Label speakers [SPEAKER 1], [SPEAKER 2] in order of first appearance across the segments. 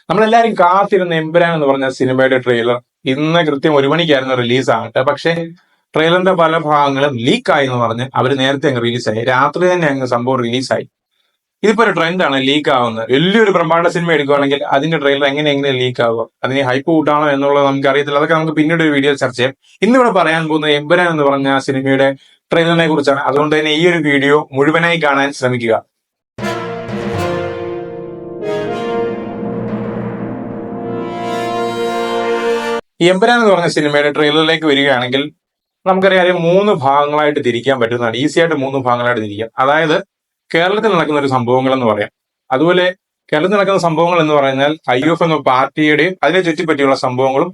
[SPEAKER 1] നമ്മളെല്ലാരും കാത്തിരുന്ന എമ്പുരാൻ എന്ന് പറഞ്ഞ സിനിമയുടെ ട്രെയിലർ ഇന്ന് കൃത്യം 1 മണിക്കായിരുന്നു റിലീസ് ആകട്ടെ. പക്ഷേ ട്രെയിലറിന്റെ പല ഭാഗങ്ങളും ലീക്കായി എന്ന് പറഞ്ഞ് അവർ നേരത്തെ അങ്ങ് റിലീസായി. രാത്രി തന്നെ അങ്ങ് സംഭവം റിലീസായി. ഇതിപ്പോ ഒരു ട്രെൻഡാണ് ലീക്ക് ആവുന്നത്. വലിയൊരു ബ്രഹ്മാണ്ഡ സിനിമ എടുക്കുകയാണെങ്കിൽ അതിന്റെ ട്രെയിലർ എങ്ങനെ ലീക്ക് ആവുക, അതിന് ഹൈപ്പ് കൂട്ടാണോ എന്നുള്ളത് നമുക്ക് അറിയത്തില്ല. അതൊക്കെ നമുക്ക് പിന്നീട് ഒരു വീഡിയോ ചർച്ച ചെയ്യാം. ഇന്നിവിടെ പറയാൻ പോകുന്നത് എമ്പുരാൻ എന്ന് പറഞ്ഞ സിനിമയുടെ ട്രെയിലറിനെ കുറിച്ചാണ്. അതുകൊണ്ട് തന്നെ ഈ ഒരു വീഡിയോ മുഴുവനായി കാണാൻ ശ്രമിക്കുക. ഈ എമ്പുരാൻ എന്ന് പറഞ്ഞ സിനിമയുടെ ട്രെയിലറിലേക്ക് വരികയാണെങ്കിൽ നമുക്കറിയാം 3 ഭാഗങ്ങളായിട്ട് തിരിക്കാൻ പറ്റുന്നതാണ്. ഈസി ആയിട്ട് 3 ഭാഗങ്ങളായിട്ട് തിരിക്കാം. അതായത് കേരളത്തിൽ നടക്കുന്ന ഒരു സംഭവങ്ങൾ എന്ന് പറയാം. അതുപോലെ കേരളത്തിൽ നടക്കുന്ന സംഭവങ്ങൾ എന്ന് പറഞ്ഞാൽ IUF എന്ന പാർട്ടിയുടെയും അതിനെ ചുറ്റിപ്പറ്റിയുള്ള സംഭവങ്ങളും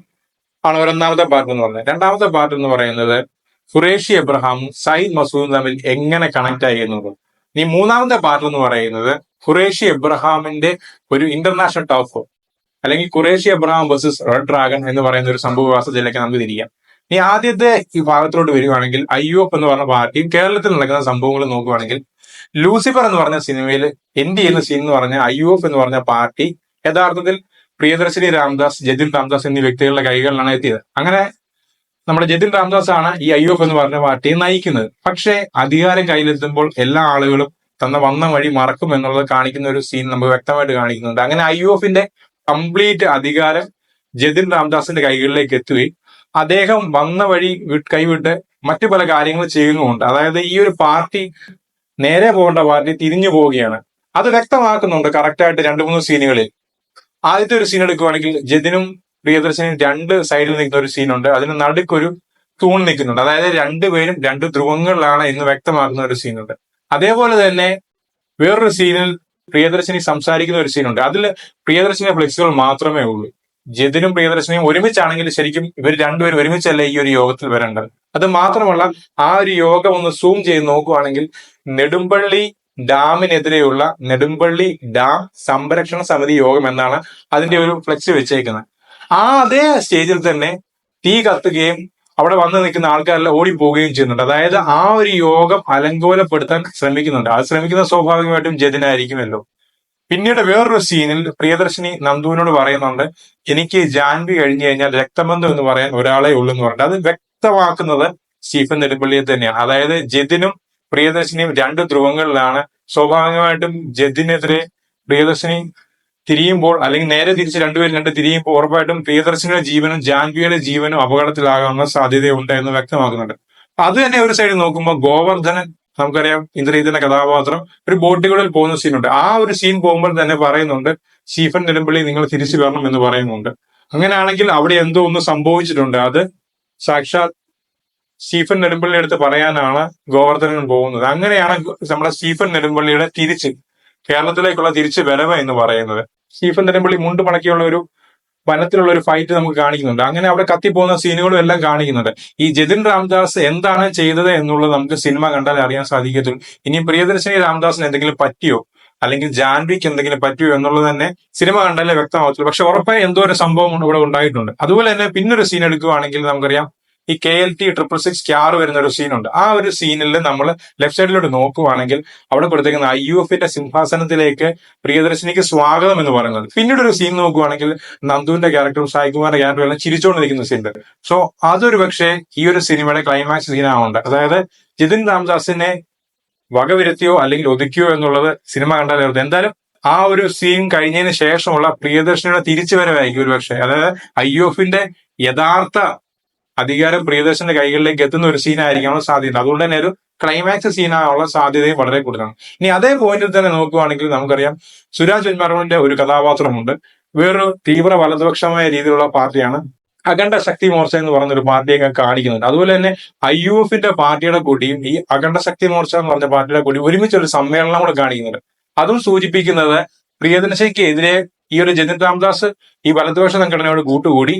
[SPEAKER 1] ആണ് ഒന്നാമത്തെ പാർട്ട് എന്ന് പറയുന്നത്. രണ്ടാമത്തെ പാർട്ട് എന്ന് പറയുന്നത് ഖുറേഷി എബ്രഹാമും സയ്യിദ് മസൂദും തമ്മിൽ എങ്ങനെ കണക്ട് ആയി എന്നുള്ളത്. ഇനി മൂന്നാമത്തെ പാർട്ട് എന്ന് പറയുന്നത് ഖുറേഷി എബ്രഹാമിന്റെ ഒരു ഇന്റർനാഷണൽ ടഫ്, അല്ലെങ്കിൽ Qureshi Abraham versus red dragon എന്ന് പറയുന്ന ഒരു സംഭവവാസത്തിലേക്ക് നമുക്ക് തിരിക്കാം. ഇനി ആദ്യത്തെ ഈ ഭാഗത്തോട്ട് വരികയാണെങ്കിൽ IUF എന്ന് പറഞ്ഞ പാർട്ടിയും കേരളത്തിൽ നടക്കുന്ന സംഭവങ്ങൾ നോക്കുകയാണെങ്കിൽ ലൂസിഫർ എന്ന് പറഞ്ഞ സിനിമയിൽ എൻഡ് ചെയ്യുന്ന സീൻ എന്ന് പറഞ്ഞ IUF എന്ന് പറഞ്ഞ പാർട്ടി യഥാർത്ഥത്തിൽ പ്രിയദർശിനി രാംദാസ്, ജതിൻ രാംദാസ് എന്നീ വ്യക്തികളുടെ കൈകളിലാണ് എത്തിയത്. അങ്ങനെ നമ്മുടെ ജതിൻ രാംദാസ് ആണ് ഈ IUF എന്ന് പറഞ്ഞ പാർട്ടിയെ നയിക്കുന്നത്. പക്ഷേ അധികാരം കയ്യിലെത്തുമ്പോൾ എല്ലാ ആളുകളും വന്ന വഴി മറക്കും എന്നുള്ളത് കാണിക്കുന്ന ഒരു സീൻ നമുക്ക് വ്യക്തമായിട്ട് കാണിക്കുന്നുണ്ട്. അങ്ങനെ IUFന്റെ കംപ്ലീറ്റ് അധികാരം ജതിൻ രാംദാസിന്റെ കൈകളിലേക്ക് എത്തുകയും അദ്ദേഹം വന്ന വഴി കൈവിട്ട് മറ്റു പല കാര്യങ്ങൾ ചെയ്യുന്നുമുണ്ട്. അതായത് ഈ ഒരു പാർട്ടി നേരെ പോകേണ്ട പാർട്ടി തിരിഞ്ഞു പോവുകയാണ്. അത് വ്യക്തമാക്കുന്നുണ്ട് കറക്റ്റായിട്ട് 2-3 സീനുകളിൽ. ആദ്യത്തെ ഒരു സീൻ എടുക്കുകയാണെങ്കിൽ ജതിനും പ്രിയദർശനും 2 സൈഡിൽ നിൽക്കുന്ന ഒരു സീനുണ്ട്. അതിന് നടുക്കൊരു തൂൺ നിൽക്കുന്നുണ്ട്. അതായത് രണ്ടുപേരും 2 ധ്രുവങ്ങളിലാണ് എന്ന് വ്യക്തമാക്കുന്ന ഒരു സീനുണ്ട്. അതേപോലെ തന്നെ വേറൊരു സീനിൽ പ്രിയദർശിനി സംസാരിക്കുന്ന ഒരു സീനുണ്ട്. അതിൽ പ്രിയദർശിനി ഫ്ലെക്സുകൾ മാത്രമേ ഉള്ളൂ. ജതിനും പ്രിയദർശിനിയും ഒരുമിച്ചാണെങ്കിൽ ശരിക്കും ഇവർ രണ്ടുപേരും ഒരുമിച്ചല്ല ഈ ഒരു യോഗത്തിൽ വരേണ്ടത്. അത് മാത്രമല്ല, ആ ഒരു യോഗം ഒന്ന് സൂം ചെയ്ത് നോക്കുകയാണെങ്കിൽ നെടുമ്പള്ളി ഡാമിനെതിരെയുള്ള നെടുമ്പള്ളി ഡാം സംരക്ഷണ സമിതി യോഗം എന്നാണ് അതിന്റെ ഒരു ഫ്ലെക്സ് വെച്ചേക്കുന്നത്. അതേ സ്റ്റേജിൽ തന്നെ തീ കത്തുകയും അവിടെ വന്ന് നിൽക്കുന്ന ആൾക്കാരെല്ലാം ഓടിപ്പോവുകയും ചെയ്യുന്നുണ്ട്. അതായത് ആ ഒരു യോഗം അലങ്കോലപ്പെടുത്താൻ ശ്രമിക്കുന്നുണ്ട്. അത് ശ്രമിക്കുന്ന സ്വാഭാവികമായിട്ടും ജതിനായിരിക്കുമല്ലോ. പിന്നീട് വേറൊരു സീനിൽ പ്രിയദർശിനി നന്ദുവിനോട് പറയുന്നുണ്ട്, എനിക്ക് ജാൻവി കഴിഞ്ഞു കഴിഞ്ഞാൽ രക്തബന്ധം എന്ന് പറയാൻ ഒരാളെ ഉള്ളൂ എന്ന് പറഞ്ഞിട്ട്. അത് വ്യക്തമാക്കുന്നത് സ്റ്റീഫൻ നെടുമ്പള്ളിയെ തന്നെയാണ്. അതായത് ജതിനും പ്രിയദർശിനിയും 2 ധ്രുവങ്ങളിലാണ്. സ്വാഭാവികമായിട്ടും ജതിനെതിരെ പ്രിയദർശിനി തിരിയുമ്പോൾ, അല്ലെങ്കിൽ നേരെ തിരിച്ച് രണ്ടുപേരും തിരിയുമ്പോൾ ഉറപ്പായിട്ടും പ്രിയദർശിനിയുടെ ജീവനും ജാൻവിയുടെ ജീവനും അപകടത്തിലാകാനുള്ള സാധ്യതയുണ്ട് എന്ന് വ്യക്തമാക്കുന്നുണ്ട്. അത് തന്നെ ഒരു സൈഡിൽ നോക്കുമ്പോൾ ഗോവർദ്ധനൻ, നമുക്കറിയാം ഇന്ദ്രജിത്തിന്റെ കഥാപാത്രം, ഒരു ബോട്ടുകളിൽ പോകുന്ന സീനുണ്ട്. ആ ഒരു സീൻ പോകുമ്പോൾ തന്നെ പറയുന്നുണ്ട്, സ്റ്റീഫൻ നെടുമ്പള്ളി നിങ്ങൾ തിരിച്ചു വരണം എന്ന് പറയുന്നുണ്ട്. അങ്ങനെയാണെങ്കിൽ അവിടെ എന്തോ ഒന്ന് സംഭവിച്ചിട്ടുണ്ട്. അത് സാക്ഷാത് സ്റ്റീഫൻ നെടുമ്പള്ളിയുടെ അടുത്ത് പറയാനാണ് ഗോവർദ്ധനൻ പോകുന്നത്. അങ്ങനെയാണ് നമ്മുടെ സ്റ്റീഫൻ നെടുമ്പള്ളിയുടെ കേരളത്തിലേക്കുള്ള തിരിച്ചു വരവ് എന്ന് പറയുന്നത്. സ്റ്റീഫൻ നെടുമ്പള്ളി മുണ്ട് മടക്കിയുള്ള ഒരു വനത്തിലുള്ള ഒരു ഫൈറ്റ് നമുക്ക് കാണിക്കുന്നുണ്ട്. അങ്ങനെ അവിടെ കത്തിപ്പോകുന്ന സീനുകളും എല്ലാം കാണിക്കുന്നുണ്ട്. ഈ ജതിൻ രാംദാസ് എന്താണ് ചെയ്തത് എന്നുള്ളത് നമുക്ക് സിനിമ കണ്ടാൽ അറിയാൻ സാധിക്കത്തുള്ളൂ. ഇനി പ്രിയദർശിനി രാംദാസിന് എന്തെങ്കിലും പറ്റിയോ, അല്ലെങ്കിൽ ജാൻവിക്ക് എന്തെങ്കിലും പറ്റിയോ എന്നുള്ളത് തന്നെ സിനിമ കണ്ടാലേ വ്യക്തമാകത്തുള്ളൂ. പക്ഷെ ഉറപ്പായി എന്തോ ഒരു സംഭവം ഇവിടെ ഉണ്ടായിട്ടുണ്ട്. അതുപോലെ തന്നെ പിന്നൊരു സീൻ എടുക്കുകയാണെങ്കിൽ നമുക്കറിയാം ഈ KLT 666 ക്യാർ വരുന്ന ഒരു സീനുണ്ട്. ആ ഒരു സീനിൽ നമ്മൾ ലെഫ്റ്റ് സൈഡിലോട്ട് നോക്കുവാണെങ്കിൽ അവിടെ കൊടുത്തേക്കുന്ന IUFന്റെ സിംഹാസനത്തിലേക്ക് പ്രിയദർശിനിക്ക് സ്വാഗതം എന്ന് പറയുന്നത്. പിന്നീട് ഒരു സീൻ നോക്കുവാണെങ്കിൽ നന്ദുവിന്റെ ക്യാരക്ടറും സായികുമാറിന്റെ ക്യാരക്ടറും എല്ലാം ചിരിച്ചുകൊണ്ട് നിൽക്കുന്ന സീൻ. സോ അതൊരു പക്ഷേ ഈ ഒരു സിനിമയുടെ ക്ലൈമാക്സ് സീനാവുണ്ട്. അതായത് ജതിൻ രാംദാസിനെ വകവരുത്തിയോ അല്ലെങ്കിൽ ഒതുക്കിയോ എന്നുള്ളത് സിനിമ കണ്ടാൽ എന്തായാലും ആ ഒരു സീൻ കഴിഞ്ഞതിന് ശേഷമുള്ള പ്രിയദർശിനിയുടെ തിരിച്ചുവരവായിരിക്കും ഒരു പക്ഷേ. അതായത് IUFന്റെ യഥാർത്ഥ അധികാരം പ്രിയദർശന്റെ കൈകളിലേക്ക് എത്തുന്ന ഒരു സീനായിരിക്കാനുള്ള സാധ്യത. അതുകൊണ്ട് തന്നെ ഒരു ക്ലൈമാക്സ് സീനാനുള്ള സാധ്യതയും വളരെ കൂടുതലാണ്. ഇനി അതേ പോയിന്റിൽ തന്നെ നോക്കുകയാണെങ്കിൽ നമുക്കറിയാം സുരാജ് വെഞ്ഞാറമ്മൂടിന്റെ ഒരു കഥാപാത്രമുണ്ട്. വേറൊരു തീവ്ര വലതുപക്ഷമായ രീതിയിലുള്ള പാർട്ടിയാണ് അഖണ്ഡ ശക്തി മോർച്ച എന്ന് പറയുന്ന ഒരു പാർട്ടിയൊക്കെ കാണിക്കുന്നുണ്ട്. അതുപോലെ തന്നെ IUFന്റെ പാർട്ടിയുടെ കൂടിയും ഈ അഖണ്ഡ ശക്തി മോർച്ച എന്ന് പറഞ്ഞ പാർട്ടിയുടെ കൂടി ഒരുമിച്ചൊരു സമ്മേളനം കൂടെ കാണിക്കുന്നുണ്ട്. അതും സൂചിപ്പിക്കുന്നത് പ്രിയദർശിനിക്കെതിരെ ഈ ഒരു ജതിൻ രാംദാസ് ഈ വലതുപക്ഷ സംഘടനയോട് കൂട്ടുകൂടി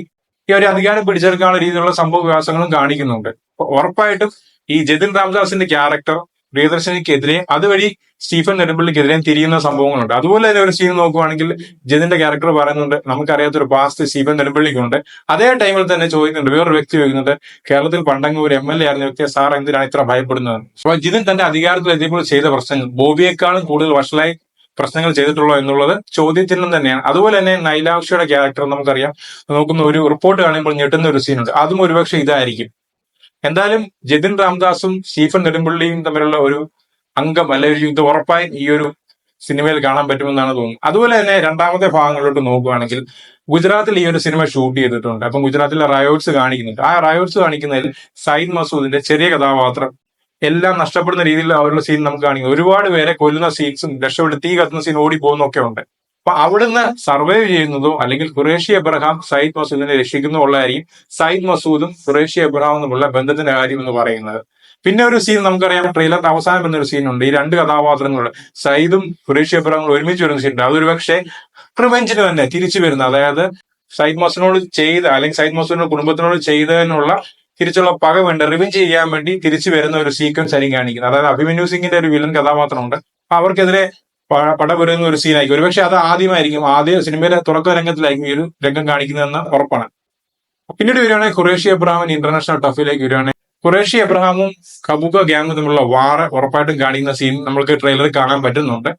[SPEAKER 1] ഈ ഒരു അധികാരം പിടിച്ചെടുക്കാനുള്ള രീതിയിലുള്ള സംഭവ വികാസങ്ങളും കാണിക്കുന്നുണ്ട്. ഉറപ്പായിട്ടും ഈ ജതിൻ രാംദാസിന്റെ ക്യാരക്ടർ പ്രിയദർശിനിക്കെതിരെ, അതുവഴി സ്റ്റീഫൻ നെടുമ്പള്ളിക്കെതിരെയും തിരിയുന്ന സംഭവങ്ങളുണ്ട്. അതുപോലെ തന്നെ ഒരു സീൻ നോക്കുവാണെങ്കിൽ ജതിന്റെ ക്യാരക്ടർ പറയുന്നുണ്ട്, നമുക്കറിയാത്തൊരു പാസ്റ്റ് സ്റ്റീഫൻ നെടുമ്പള്ളിക്കുണ്ട്. അതേ ടൈമിൽ തന്നെ ചോദിക്കുന്നുണ്ട്, വേറൊരു വ്യക്തി ചോദിക്കുന്നുണ്ട്, കേരളത്തിൽ പണ്ടങ്ങ് ഒരു MLA ആയിരുന്ന വ്യക്തിയെ സാർ എന്തിനാണ് ഇത്ര ഭയപ്പെടുന്നത്? അപ്പൊ ജിതിൻ തന്റെ അധികാരത്തിൽ എത്തിയപ്പോൾ ചെയ്ത പ്രശ്നങ്ങൾ ബോബിയെക്കാളും കൂടുതൽ വഷളായി പ്രശ്നങ്ങൾ ചെയ്തിട്ടുള്ളോ എന്നുള്ളത് ചോദ്യചിഹ്നം തന്നെയാണ്. അതുപോലെ തന്നെ നൈലാക്ഷിയുടെ ക്യാരക്ടർ നമുക്കറിയാം, നോക്കുന്ന ഒരു റിപ്പോർട്ട് കാണുമ്പോൾ ഞെട്ടുന്ന ഒരു സീനുണ്ട്, അതും ഒരുപക്ഷെ ഇതായിരിക്കും. എന്തായാലും ജതിൻ രാംദാസും സ്റ്റീഫൻ നെടുമ്പള്ളിയും തമ്മിലുള്ള ഒരു അംഗം അല്ലെങ്കിൽ ഇത് ഉറപ്പായും ഈ ഒരു സിനിമയിൽ കാണാൻ പറ്റുമെന്നാണ് തോന്നുന്നത്. അതുപോലെ തന്നെ രണ്ടാമത്തെ ഭാഗങ്ങളിലോട്ട് നോക്കുകയാണെങ്കിൽ ഗുജറാത്തിൽ ഈ ഒരു സിനിമ ഷൂട്ട് ചെയ്തിട്ടുണ്ട്. അപ്പം ഗുജറാത്തിലെ റയോട്സ് കാണിക്കുന്നുണ്ട്. ആ റയോട്സ് കാണിക്കുന്നതിൽ സയ്യിദ് മസൂദിന്റെ ചെറിയ കഥാപാത്രം എല്ലാം നഷ്ടപ്പെടുന്ന രീതിയിൽ അവരുടെ സീൻ നമുക്ക് കാണിക്കുന്നത്. ഒരുപാട് പേരെ കൊല്ലുന്ന സീൻസും രക്ഷപ്പെട്ട് തീ കത്തുന്ന സീൻ ഓടി പോകുന്നൊക്കെ ഉണ്ട്. അപ്പൊ അവിടുന്ന് സർവൈവ് ചെയ്യുന്നതോ അല്ലെങ്കിൽ ഖുറേഷി എബ്രഹാം സയ്യിദ് മസൂദിനെ രക്ഷിക്കുന്നതോ ഉള്ളതായിരിക്കും സയ്യിദ് മസൂദും ഖുറേഷി എബ്രഹാമും തമ്മിലുള്ള ബന്ധത്തിന്റെ കാര്യം എന്ന് പറയുന്നത്. പിന്നെ ഒരു സീൻ നമുക്കറിയാം, ട്രെയിലറിന്റെ അവസാനം എന്നൊരു സീനുണ്ട്. ഈ രണ്ട് കഥാപാത്രങ്ങളുടെ സയ്യിദും ഖുറേഷി എബ്രഹാമും ഒരുമിച്ച് വരുന്ന സീനുണ്ട്. അതൊരു പക്ഷേ റിവെഞ്ചിന് തന്നെ തിരിച്ചു വരുന്ന, അതായത് സയ്യിദ് മസൂദിനോട് ചെയ്ത അല്ലെങ്കിൽ സയ്യിദ് മസൂദിന്റെ കുടുംബത്തിനോട് ചെയ്തതിനുള്ള തിരിച്ചുള്ള പക വേണ്ട റിവെഞ്ച് ചെയ്യാൻ വേണ്ടി തിരിച്ചു വരുന്ന ഒരു സീക്വൻസ് ആയിരിക്കും കാണിക്കുന്നത്. അതായത് അഭിമന്യു സിംഗിന്റെ ഒരു വില്ലൻ കഥാപാത്രമുണ്ട്, അവർക്കെതിരെ പടപുരുന്ന ഒരു സീനായിരിക്കും. ഒരുപക്ഷെ അത് ആദ്യ സിനിമയിലെ തുറക്ക രംഗത്തിലായിരിക്കും ഈ ഒരു രംഗം കാണിക്കുന്നതെന്ന് ഉറപ്പാണ്. പിന്നീട് വരികയാണെങ്കിൽ ഖുറേഷി എബ്രഹാമിൻ ഇന്റർനാഷണൽ ടഫിലേക്ക് വരികയാണെങ്കിൽ ഖുറേഷി എബ്രഹാമും കബൂക്ക ഗ്യാങ്ങും തമ്മിലുള്ള വാർ ഉറപ്പായിട്ടും കാണിക്കുന്ന സീൻ നമുക്ക് ട്രെയിലറിൽ കാണാൻ പറ്റുന്നുണ്ട്.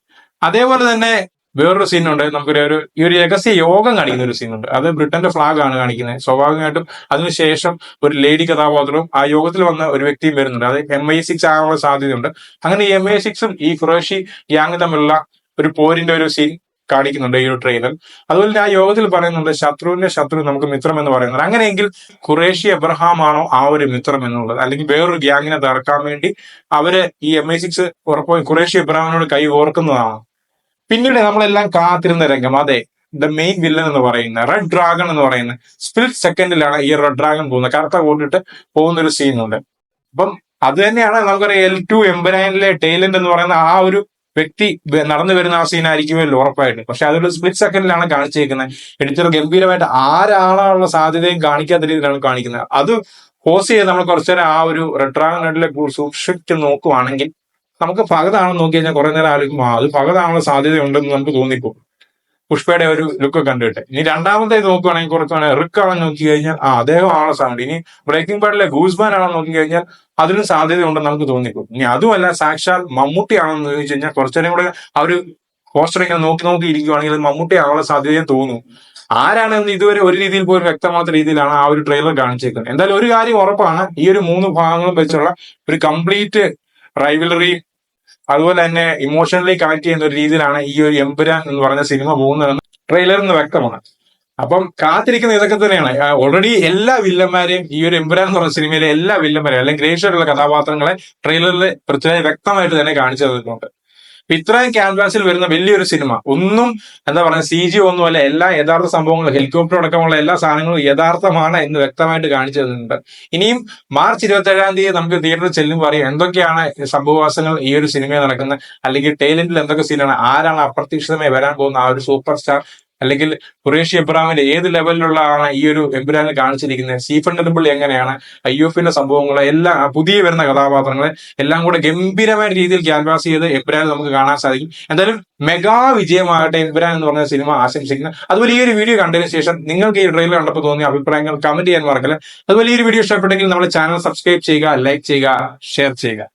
[SPEAKER 1] അതേപോലെ തന്നെ വേറൊരു സീനുണ്ട്, നമുക്കൊരു ഈ ഒരു രഹസ്യ യോഗം കാണിക്കുന്ന ഒരു സീനുണ്ട്. അത് ബ്രിട്ടന്റെ ഫ്ലാഗ് ആണ് കാണിക്കുന്നത്. സ്വാഭാവികമായിട്ടും അതിനുശേഷം ഒരു ലേഡി കഥാപാത്രവും ആ യോഗത്തിൽ വന്ന ഒരു വ്യക്തിയും വരുന്നുണ്ട്. അത് MI6 ആകാനുള്ള സാധ്യതയുണ്ട്. അങ്ങനെ ഈ MI6ഉം ഈ ഖുറേഷി ഗ്യാങ് തമ്മിലുള്ള ഒരു പോരിന്റെ ഒരു സീൻ കാണിക്കുന്നുണ്ട് ഈ ഒരു ട്രെയിലർ. അതുപോലെ തന്നെ ആ യോഗത്തിൽ പറയുന്നുണ്ട് ശത്രുവിന്റെ ശത്രു നമുക്ക് മിത്രം എന്ന് പറയുന്നത്. അങ്ങനെയെങ്കിൽ ഖുറേഷി എബ്രഹാം ആണോ ആ ഒരു മിത്രം എന്നുള്ളത്, അല്ലെങ്കിൽ വേറൊരു ഗ്യാങ്ങിനെ തകർക്കാൻ വേണ്ടി അവര് ഈ MI6 ഉറപ്പായും ഖുറേഷി എബ്രഹാമിനോട് കൈ ഓർക്കുന്നതാണ്. പിന്നീട് നമ്മളെല്ലാം കാത്തിരുന്ന രംഗം, അതെ, ദ മെയിൻ വില്ലൻ എന്ന് പറയുന്ന റെഡ് ഡ്രാഗൺ എന്ന് പറയുന്ന സ്പ്ലിറ്റ് സെക്കൻഡിലാണ് ഈ റെഡ് ഡ്രാഗൺ പോകുന്നത്. കറുത്ത കൊണ്ടിട്ട് പോകുന്ന ഒരു സീനുണ്ട്. അപ്പം അത് തന്നെയാണ് നമുക്കറിയാം L2 എംപുരാനിലെ ടൈലന്റ് എന്ന് പറയുന്ന ആ ഒരു വ്യക്തി നടന്നു വരുന്ന ആ സീനായിരിക്കുമല്ലോ ഉറപ്പായിട്ട്. പക്ഷെ അതൊരു സ്പ്ലിറ്റ് സെക്കൻഡിലാണ് കാണിച്ചേക്കുന്നത്. എഡിറ്റർ ഗംഭീരമായിട്ട് ആരാളാനുള്ള സാധ്യതയും കാണിക്കാത്ത രീതിയിലാണ് കാണിക്കുന്നത്. അത് പോസ് ചെയ്ത് നമ്മൾ കുറച്ചേരം ആ ഒരു റെഡ് ഡ്രാഗണിലെ സൂക്ഷിച്ച് നോക്കുവാണെങ്കിൽ നമുക്ക് പകതാണെന്ന് നോക്കി കഴിഞ്ഞാൽ കുറെ നേരം ആലോചിക്കുമ്പോൾ അത് പകതാണുള്ള സാധ്യതയുണ്ടെന്ന് നമുക്ക് തോന്നിപ്പോ പുഷ്പയുടെ ഒരു ലുക്ക് കണ്ടിട്ട്. ഇനി രണ്ടാമത്തേത് നോക്കുകയാണെങ്കിൽ കുറച്ചാണെങ്കിൽ റിക്ക് ആണെന്ന് നോക്കി കഴിഞ്ഞാൽ അദ്ദേഹം ആണോ സാധ്യത. ഇനി ബ്രേക്കിംഗ് ബാഡിലെ ഗൂസ്മാൻ ആണെന്ന് നോക്കി കഴിഞ്ഞാൽ അതിനും സാധ്യത ഉണ്ടെന്ന് നമുക്ക് തോന്നിപ്പോ. ഇനി അതുമല്ല സാക്ഷാൽ മമ്മൂട്ടി ആണെന്ന് ചോദിച്ചു കഴിഞ്ഞാൽ കുറച്ചേരം കൂടെ ആ ഒരു പോസ്റ്റർ ഇങ്ങനെ നോക്കി ഇരിക്കുവാണെങ്കിൽ അത് മമ്മൂട്ടി ആവാനുള്ള സാധ്യതയും തോന്നും. ആരാണെന്ന് ഇതുവരെ ഒരു രീതിയിൽ പോലും വ്യക്തമാത്ത രീതിയിലാണ് ആ ഒരു ട്രെയിലർ കാണിച്ചേക്കുന്നത്. എന്തായാലും ഒരു കാര്യം ഉറപ്പാണ്, ഈ ഒരു 3 ഭാഗങ്ങളും വെച്ചുള്ള ഒരു കംപ്ലീറ്റ് റൈവലറി അതുപോലെ തന്നെ ഇമോഷണലി കണക്ട് ചെയ്യുന്ന ഒരു രീതിയിലാണ് ഈ ഒരു എമ്പുരാൻ എന്ന് പറഞ്ഞ സിനിമ പോകുന്നതെന്ന് ട്രെയിലറിൽ നിന്ന് വ്യക്തമാണ്. അപ്പം കാത്തിരിക്കുന്ന ഇതൊക്കെ തന്നെയാണ്. ഓൾറെഡി എല്ലാ വില്ലന്മാരെയും ഈ ഒരു എമ്പുരാൻ എന്ന് പറഞ്ഞ സിനിമയിലെ എല്ലാ വില്ലന്മാരെയും അല്ലെങ്കിൽ ഗ്രേഷായിട്ടുള്ള കഥാപാത്രങ്ങളെ ട്രെയിലറിൽ പ്രത്യേകം വ്യക്തമായിട്ട് തന്നെ കാണിച്ചു തന്നിട്ടുണ്ട്. ഇത്രയും ക്യാൻവാസിൽ വരുന്ന വലിയൊരു സിനിമ ഒന്നും എന്താ പറയുക CG ഒന്നുമല്ല, എല്ലാ യഥാർത്ഥ സംഭവങ്ങളും ഹെലികോപ്റ്റർ അടക്കമുള്ള എല്ലാ സാധനങ്ങളും യഥാർത്ഥമാണ് എന്ന് വ്യക്തമായിട്ട് കാണിച്ചു തന്നിട്ടുണ്ട്. ഇനിയും മാർച്ച് 27-ാം തീയതി നമുക്ക് തിയേറ്ററിൽ ചെല്ലുമ്പോൾ അറിയാം എന്തൊക്കെയാണ് സംഭവവാസങ്ങൾ ഈ ഒരു സിനിമയിൽ നടക്കുന്നത്, അല്ലെങ്കിൽ ടൈലന്റിൽ എന്തൊക്കെ സീനാണ്, ആരാണ് അപ്രതീക്ഷിതമായി വരാൻ പോകുന്ന ആ ഒരു സൂപ്പർ സ്റ്റാർ, അല്ലെങ്കിൽ ഖുറേഷി എബ്രഹാമിന്റെ ഏത് ലെവലിലുള്ളതാണ് ഈ ഒരു എമ്പുരാനിൽ കാണിച്ചിരിക്കുന്നത്, സ്റ്റീഫൻ നെടുമ്പള്ളി എങ്ങനെയാണ്, IOFന്റെ സംഭവങ്ങളെ എല്ലാം പുതിയ വരുന്ന കഥാപാത്രങ്ങളെ എല്ലാം കൂടെ ഗംഭീരമായ രീതിയിൽ ക്യാൻവാസ് ചെയ്ത് എമ്പുരാനിൽ നമുക്ക് കാണാൻ സാധിക്കും. എന്തായാലും മെഗാ വിജയമാകട്ടെ എമ്പുരാൻ എന്ന് പറഞ്ഞ സിനിമ ആശംസിക്കുന്നു. അതുപോലെ ഈ ഒരു വീഡിയോ കണ്ടതിന് ശേഷം നിങ്ങൾക്ക് ഈ ട്രെയിലർ കണ്ടപ്പോൾ തോന്നിയ അഭിപ്രായങ്ങൾ കമന്റ് ചെയ്യാൻ മറക്കല്ല. അതുപോലെ ഈ ഒരു വീഡിയോ ഇഷ്ടപ്പെട്ടെങ്കിൽ നമ്മുടെ ചാനൽ സബ്സ്ക്രൈബ് ചെയ്യുക, ലൈക്ക് ചെയ്യുക, ഷെയർ ചെയ്യുക.